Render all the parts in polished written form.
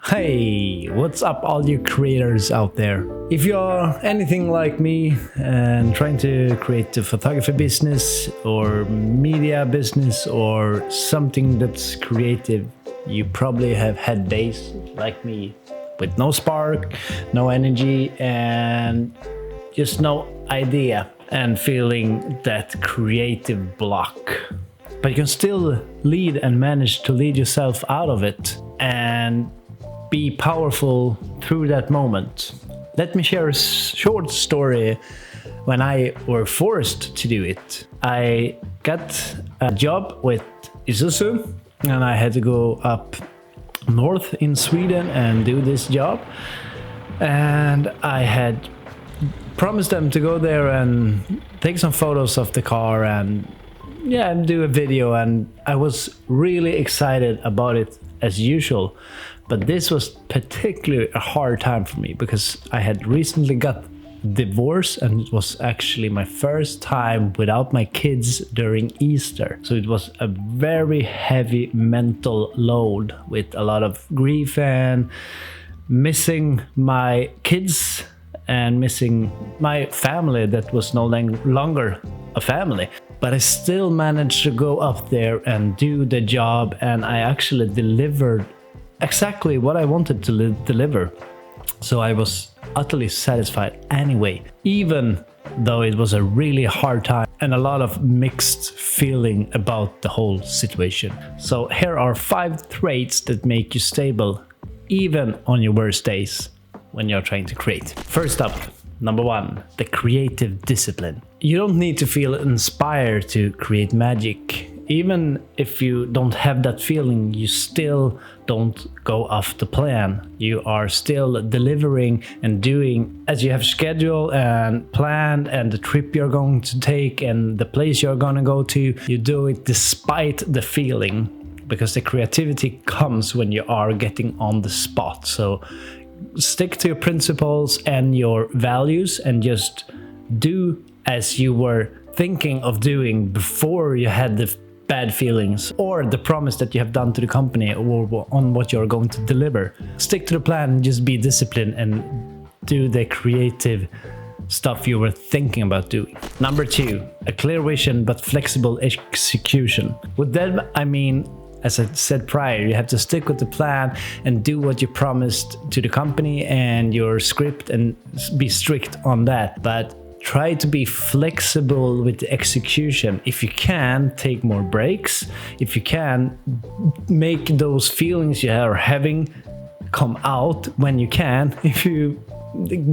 Hey, what's up all you creators out there? If you're anything like me and trying to create a photography business or media business or something that's creative, you probably have had days like me with no spark, no energy, and just no idea and feeling that creative block. But you can still lead and manage to lead yourself out of it and be powerful through that moment. Let me share a short story when I were forced to do it. I got a job with Isuzu and I had to go up north in Sweden and do this job. And I had promised them to go there and take some photos of the car and do a video, and I was really excited about it as usual. But this was particularly a hard time for me because I had recently got divorced and it was actually my first time without my kids during Easter. So it was a very heavy mental load with a lot of grief and missing my kids and missing my family that was no longer a family. But I still managed to go up there and do the job, and I actually delivered exactly what I wanted to deliver. So I was utterly satisfied anyway, even though it was a really hard time and a lot of mixed feeling about the whole situation. So here are 5 traits that make you stable even on your worst days when you're trying to create. First up, number 1, the creative discipline. You don't need to feel inspired to create magic. Even if you don't have that feeling, you still don't go off the plan. You are still delivering and doing as you have scheduled and planned, and the trip you're going to take and the place you're going to go to. You do it despite the feeling, because the creativity comes when you are getting on the spot. So stick to your principles and your values and just do as you were thinking of doing before you had the bad feelings or the promise that you have done to the company or on what you're going to deliver. Stick to the plan and just be disciplined and do the creative stuff you were thinking about doing. Number 2, a clear vision but flexible execution. With that, I mean, as I said prior, you have to stick with the plan and do what you promised to the company and your script and be strict on that. But try to be flexible with the execution. If you can, take more breaks. If you can, make those feelings you are having come out when you can. If you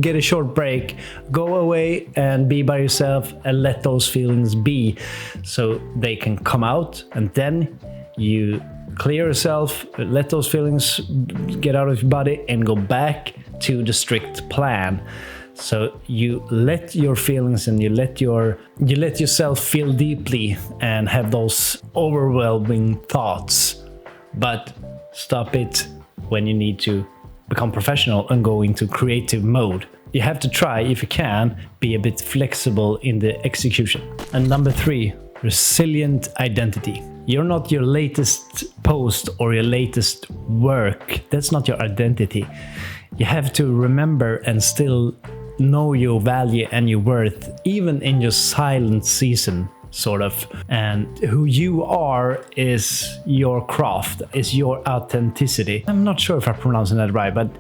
get a short break, go away and be by yourself and let those feelings be so they can come out, and then you clear yourself, let those feelings get out of your body and go back to the strict plan. So you let your feelings and you let yourself feel deeply and have those overwhelming thoughts, but stop it when you need to become professional and go into creative mode. You have to try, if you can, be a bit flexible in the execution. And number 3, resilient identity. You're not your latest post or your latest work. That's not your identity. You have to remember and still know your value and your worth, even in your silent season, sort of. And who you are is your craft, is your authenticity. I'm not sure if I'm pronouncing that right, but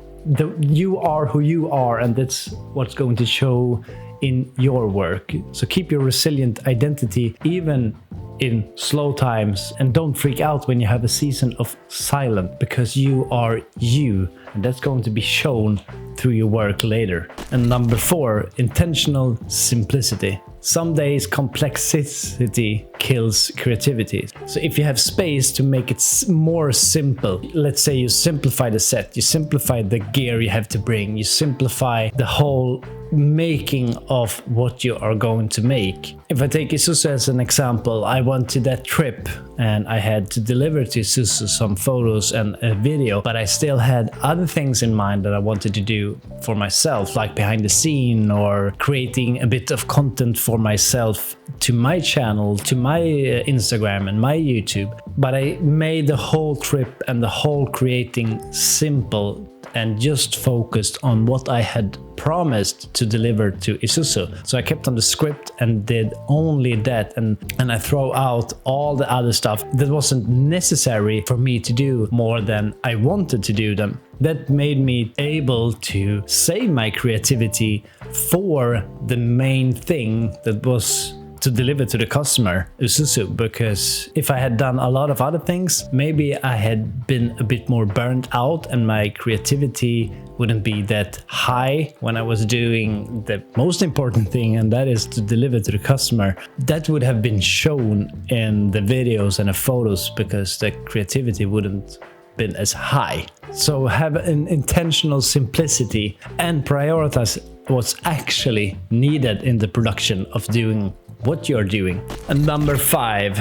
you are who you are, and that's what's going to show in your work. So keep your resilient identity even in slow times, and don't freak out when you have a season of silence, because you are you, and that's going to be shown through your work later. And number 4, intentional simplicity. Some days complexity kills creativity. So if you have space to make it more simple, let's say you simplify the set, you simplify the gear you have to bring, you simplify the whole making of what you are going to make. If I take Isuzu as an example, I went to that trip and I had to deliver to Isuzu some photos and a video, but I still had other things in mind that I wanted to do for myself, like behind the scene or creating a bit of content for myself to my channel, to my Instagram and my YouTube. But I made the whole trip and the whole creating simple and just focused on what I had promised to deliver to Isuzu. So I kept on the script and did only that, and I throw out all the other stuff that wasn't necessary for me to do more than I wanted to do them. That made me able to save my creativity for the main thing that was to deliver to the customer, Isuzu, because if I had done a lot of other things, maybe I had been a bit more burnt out and my creativity wouldn't be that high when I was doing the most important thing, and that is to deliver to the customer. That would have been shown in the videos and the photos because the creativity wouldn't been as high. So have an intentional simplicity and prioritize what's actually needed in the production of doing what you're doing. And number 5,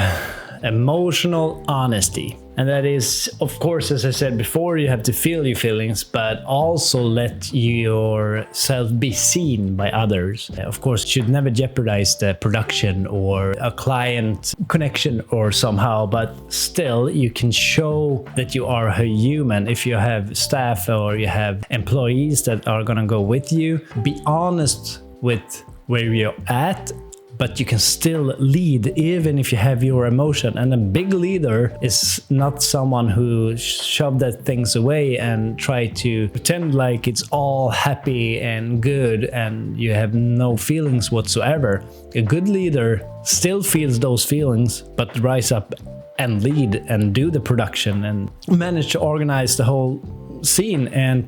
emotional honesty. And that is, of course, as I said before, you have to feel your feelings, but also let yourself be seen by others. Of course, it should never jeopardize the production or a client connection or somehow, but still you can show that you are a human. If you have staff or you have employees that are gonna go with you, be honest with where you're at, but you can still lead even if you have your emotion. And a big leader is not someone who shove that things away and try to pretend like it's all happy and good and you have no feelings whatsoever. A good leader still feels those feelings, but rise up and lead and do the production and manage to organize the whole scene and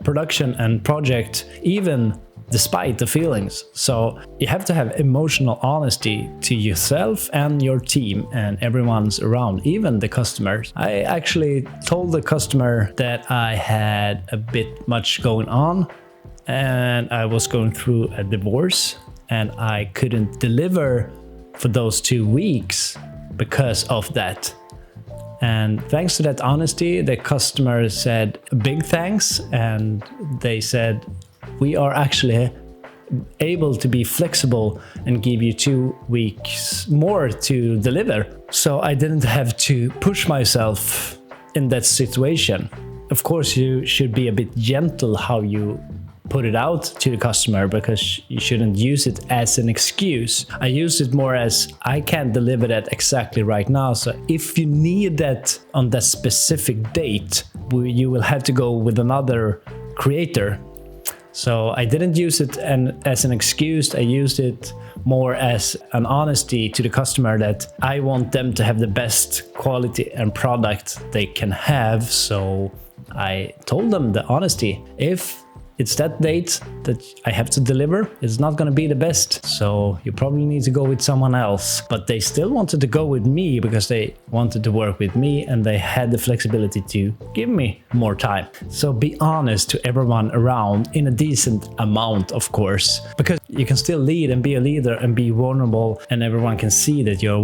production and project, even despite the feelings. So you have to have emotional honesty to yourself and your team and everyone's around, even the customers. I actually told the customer that I had a bit much going on and I was going through a divorce and I couldn't deliver for those 2 weeks because of that. And thanks to that honesty, the customer said big thanks, and they said, we are actually able to be flexible and give you 2 weeks more to deliver. So I didn't have to push myself in that situation. Of course, you should be a bit gentle how you put it out to the customer, because you shouldn't use it as an excuse. I use it more as I can't deliver that exactly right now. So if you need that on that specific date, you will have to go with another creator. So I didn't use it as an excuse. I used it more as an honesty to the customer that I want them to have the best quality and product they can have. So I told them the honesty. If it's that date that I have to deliver, it's not going to be the best. So you probably need to go with someone else. But they still wanted to go with me because they wanted to work with me and they had the flexibility to give me more time. So be honest to everyone around in a decent amount, of course, because you can still lead and be a leader and be vulnerable, and everyone can see that you're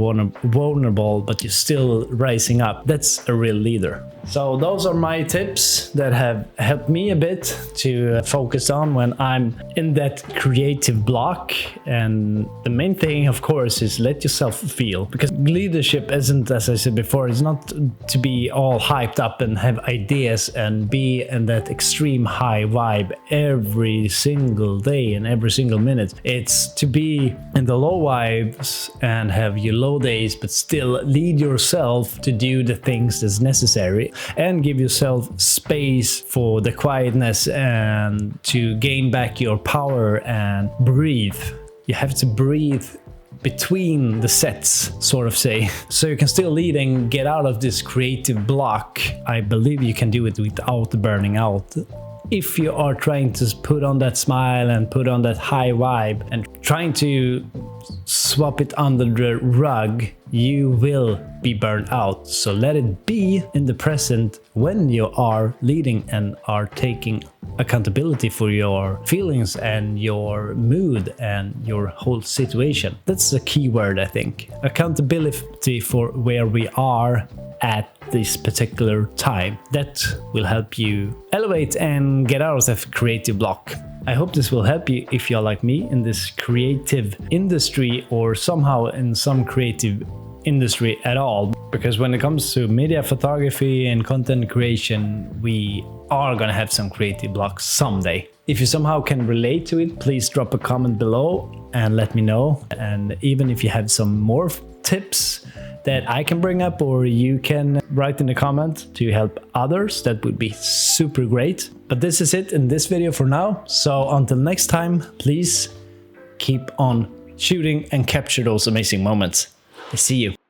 vulnerable, but you're still rising up. That's a real leader. So those are my tips that have helped me a bit to focus on when I'm in that creative block. And the main thing, of course, is let yourself feel, because leadership isn't, as I said before, it's not to be all hyped up and have ideas and be in that extreme high vibe every single day and every single minute. It's to be in the low vibes and have your low days, but still lead yourself to do the things that's necessary and give yourself space for the quietness and to gain back your power and breathe. You have to breathe between the sets, sort of say, so you can still lead and get out of this creative block. I believe you can do it without burning out. If you are trying to put on that smile and put on that high vibe and trying to swap it under the rug, you will be burned out. So let it be in the present when you are leading and are taking accountability for your feelings and your mood and your whole situation. That's the key word, I think. Accountability for where we are at this particular time. That will help you elevate and get out of the creative block. I hope this will help you if you're like me in this creative industry or somehow in some creative industry at all. Because when it comes to media photography and content creation, we are gonna have some creative blocks someday. If you somehow can relate to it, please drop a comment below and let me know. And even if you have some more tips that I can bring up or you can write in the comment to help others, that would be super great. But this is it in this video for now. So until next time, please keep on shooting and capture those amazing moments. I see you.